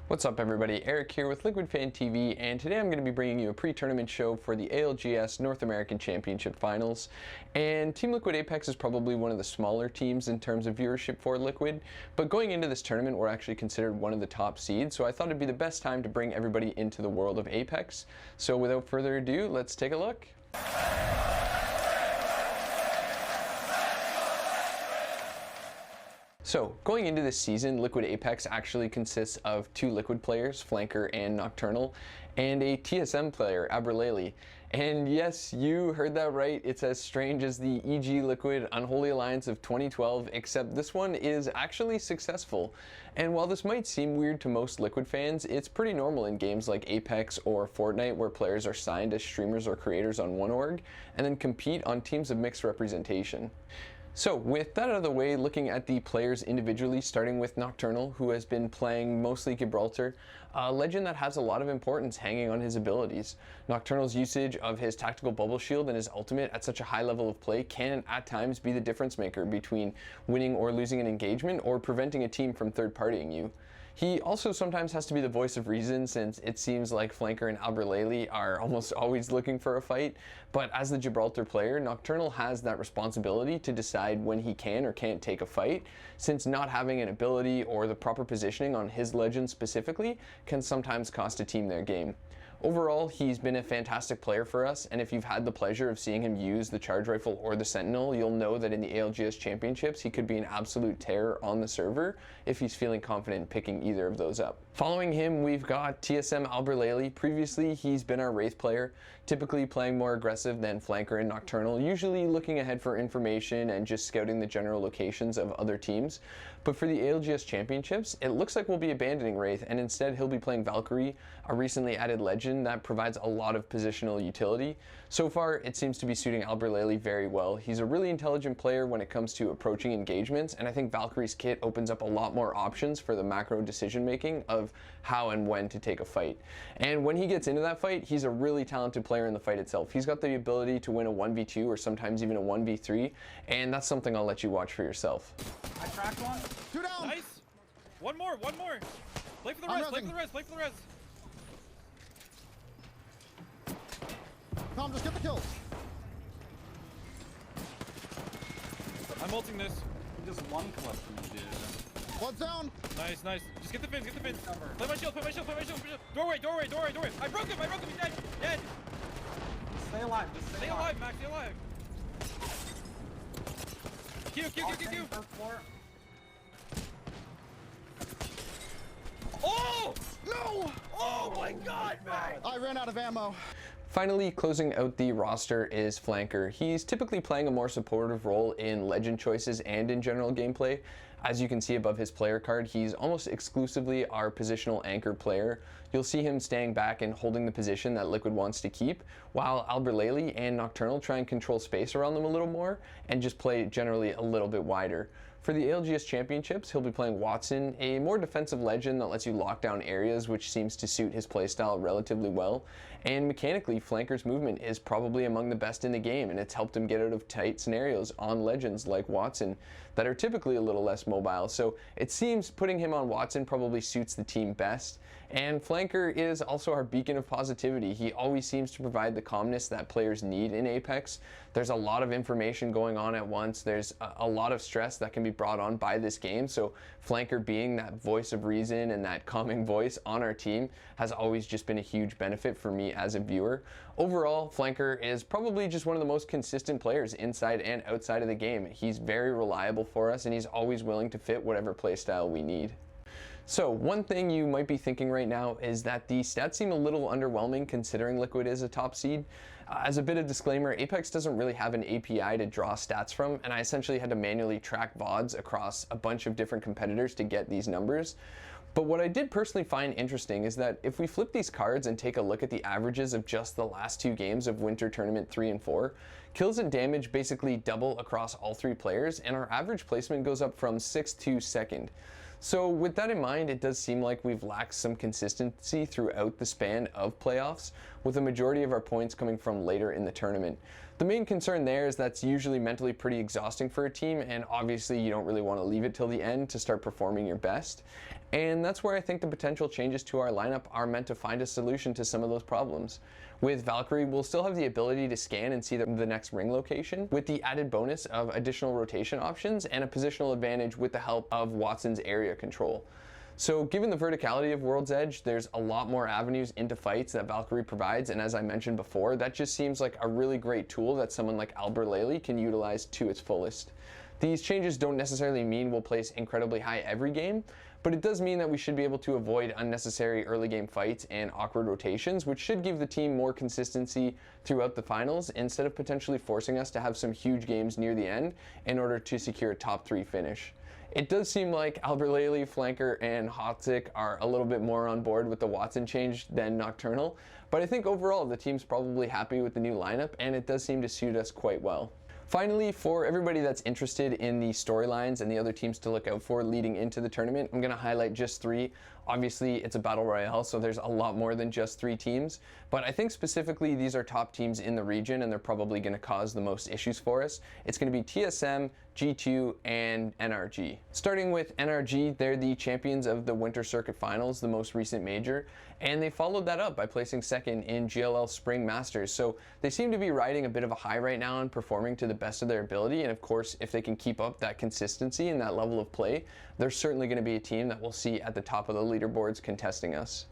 What's up everybody, Eric here with LiquidFanTV, and today I'm going to be bringing you a pre-tournament show for the ALGS North American Championship Finals. And Team Liquid Apex is probably one of the smaller teams in terms of viewership for Liquid, but going into this tournament we're actually considered one of the top seeds, so I thought it'd be the best time to bring everybody into the world of Apex. So without further ado, let's take a look. So, going into this season, Liquid Apex actually consists of two Liquid players, Flanker and Nocturnal, and a TSM player, Albralelie. And yes, you heard that right, it's as strange as the EG Liquid Unholy Alliance of 2012, except this one is actually successful. And while this might seem weird to most Liquid fans, it's pretty normal in games like Apex or Fortnite where players are signed as streamers or creators on one org, and then compete on teams of mixed representation. So with that out of the way, looking at the players individually, starting with Nocturnal, who has been playing mostly Gibraltar, a legend that has a lot of importance hanging on his abilities. Nocturnal's usage of his tactical bubble shield and his ultimate at such a high level of play can at times be the difference maker between winning or losing an engagement or preventing a team from third-partying you. He also sometimes has to be the voice of reason, since it seems like Flanker and Albralelie are almost always looking for a fight, but as the Gibraltar player, Nocturnal has that responsibility to decide when he can or can't take a fight, since not having an ability or the proper positioning on his legend specifically can sometimes cost a team their game. Overall, he's been a fantastic player for us, and if you've had the pleasure of seeing him use the Charge Rifle or the Sentinel, you'll know that in the ALGS Championships he could be an absolute terror on the server if he's feeling confident in picking either of those up. Following him, we've got TSM Albralelie. Previously, he's been our Wraith player, typically playing more aggressive than Flanker and Nocturnal, usually looking ahead for information and just scouting the general locations of other teams. But for the ALGS Championships, it looks like we'll be abandoning Wraith, and instead he'll be playing Valkyrie, a recently added legend that provides a lot of positional utility. So far, it seems to be suiting Albralelie very well. He's a really intelligent player when it comes to approaching engagements, and I think Valkyrie's kit opens up a lot more options for the macro decision making of how and when to take a fight. And when he gets into that fight, he's a really talented player in the fight itself. He's got the ability to win a 1v2 or sometimes even a 1v3, and that's something I'll let you watch for yourself. I cracked one. Two down. Nice. One more. Play for the rest. Play for the rest. Tom, just get the kills. I'm ulting this. Just one clip from you, dude. One's down. Nice. Just get the fins. Play my shield. Doorway. I broke him. He's dead. Just stay alive. Stay alive, Max. Stay alive. Q. First floor. Oh! No! Oh my God, Max! I ran out of ammo. Finally, closing out the roster is Flanker. He's typically playing a more supportive role in legend choices and in general gameplay. As you can see above his player card, he's almost exclusively our positional anchor player. You'll see him staying back and holding the position that Liquid wants to keep, while Albralelie and Nocturnal try and control space around them a little more and just play generally a little bit wider. For the ALGS Championships, he'll be playing Watson, a more defensive legend that lets you lock down areas, which seems to suit his playstyle relatively well. And mechanically, Flanker's movement is probably among the best in the game, and it's helped him get out of tight scenarios on legends like Watson that are typically a little less mobile. So it seems putting him on Watson probably suits the team best. And Flanker is also our beacon of positivity. He always seems to provide the calmness that players need in Apex. There's a lot of information going on at once. There's a lot of stress that can be brought on by this game, so Flanker being that voice of reason and that calming voice on our team has always just been a huge benefit for me as a viewer. Overall, Flanker is probably just one of the most consistent players inside and outside of the game. He's very reliable for us, and he's always willing to fit whatever playstyle we need. So one thing you might be thinking right now is that the stats seem a little underwhelming considering Liquid is a top seed. As a bit of disclaimer, Apex doesn't really have an API to draw stats from, and I essentially had to manually track VODs across a bunch of different competitors to get these numbers. But what I did personally find interesting is that if we flip these cards and take a look at the averages of just the last two games of Winter Tournament 3 and 4, kills and damage basically double across all three players, and our average placement goes up from 6th to 2nd. So with that in mind, it does seem like we've lacked some consistency throughout the span of playoffs, with the majority of our points coming from later in the tournament. The main concern there is that's usually mentally pretty exhausting for a team, and obviously you don't really want to leave it till the end to start performing your best. And that's where I think the potential changes to our lineup are meant to find a solution to some of those problems. With Valkyrie, we'll still have the ability to scan and see the next ring location, with the added bonus of additional rotation options and a positional advantage with the help of Watson's area control. So given the verticality of World's Edge, there's a lot more avenues into fights that Valkyrie provides, and as I mentioned before, that just seems like a really great tool that someone like Albralelie can utilize to its fullest. These changes don't necessarily mean we'll place incredibly high every game, but it does mean that we should be able to avoid unnecessary early game fights and awkward rotations, which should give the team more consistency throughout the finals instead of potentially forcing us to have some huge games near the end in order to secure a top 3 finish. It does seem like Albralelie, Flanker, and Hotzik are a little bit more on board with the Watson change than Nocturnal, but I think overall the team's probably happy with the new lineup, and it does seem to suit us quite well. Finally, for everybody that's interested in the storylines and the other teams to look out for leading into the tournament, I'm going to highlight just 3. Obviously, it's a battle royale, so there's a lot more than just 3 teams, but I think specifically these are top teams in the region, and they're probably going to cause the most issues for us. It's going to be TSM, G2, and NRG. Starting with NRG, they're the champions of the Winter Circuit Finals, the most recent major, and they followed that up by placing second in GLL Spring Masters, so they seem to be riding a bit of a high right now and performing to the best of their ability, and of course, if they can keep up that consistency and that level of play, they're certainly going to be a team that we'll see at the top of the leaderboards contesting us.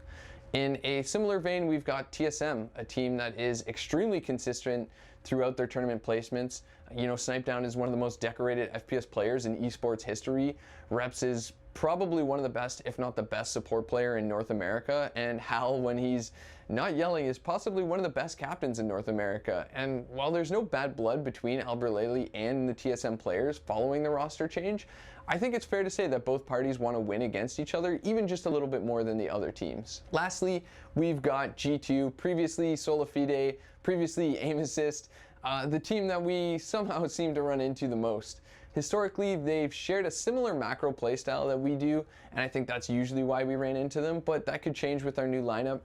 In a similar vein, we've got TSM, a team that is extremely consistent throughout their tournament placements. You know, Snipedown is one of the most decorated FPS players in esports history. Reps is probably one of the best, if not the best, support player in North America, and Hal, when he's not yelling, is possibly one of the best captains in North America. And while there's no bad blood between Albralelie and the TSM players following the roster change, I think it's fair to say that both parties want to win against each other, even just a little bit more than the other teams. Lastly, we've got G2, previously Solafide, previously Aim Assist, the team that we somehow seem to run into the most. Historically, they've shared a similar macro playstyle that we do, and I think that's usually why we ran into them, but that could change with our new lineup.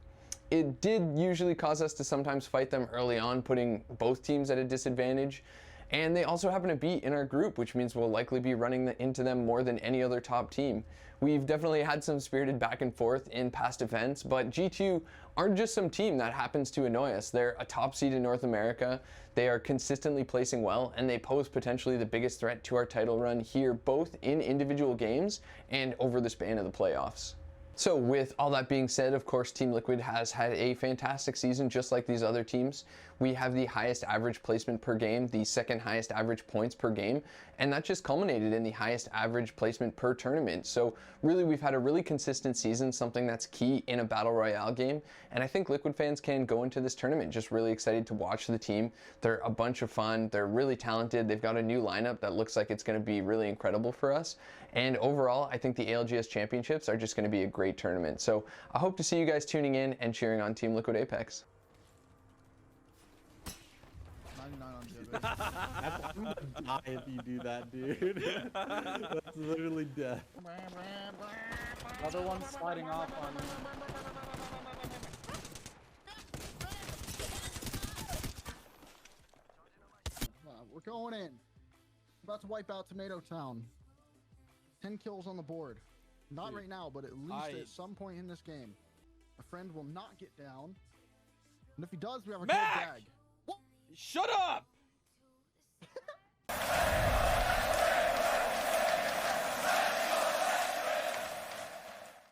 It did usually cause us to sometimes fight them early on, putting both teams at a disadvantage. And they also happen to be in our group, which means we'll likely be running into them more than any other top team. We've definitely had some spirited back and forth in past events, but G2 aren't just some team that happens to annoy us. They're a top seed in North America, they are consistently placing well, and they pose potentially the biggest threat to our title run here, both in individual games and over the span of the playoffs. So with all that being said, of course, Team Liquid has had a fantastic season just like these other teams. We have the highest average placement per game, the second highest average points per game, and that just culminated in the highest average placement per tournament. So really, we've had a really consistent season, something that's key in a Battle Royale game, and I think Liquid fans can go into this tournament just really excited to watch the team. They're a bunch of fun, they're really talented, they've got a new lineup that looks like it's going to be really incredible for us, and overall, I think the ALGS Championships are just going to be a great tournament. So I hope to see you guys tuning in and cheering on Team Liquid Apex. 99 on Jibba. I'm gonna die if you do that, dude. That's literally death. Another one sliding off on me. We're going in. About to wipe out Tomato Town. 10 kills on the board. Not right now, but at least at some point in this game. A friend will not get down. And if he does, we have a gold Mac! bag. Shut up!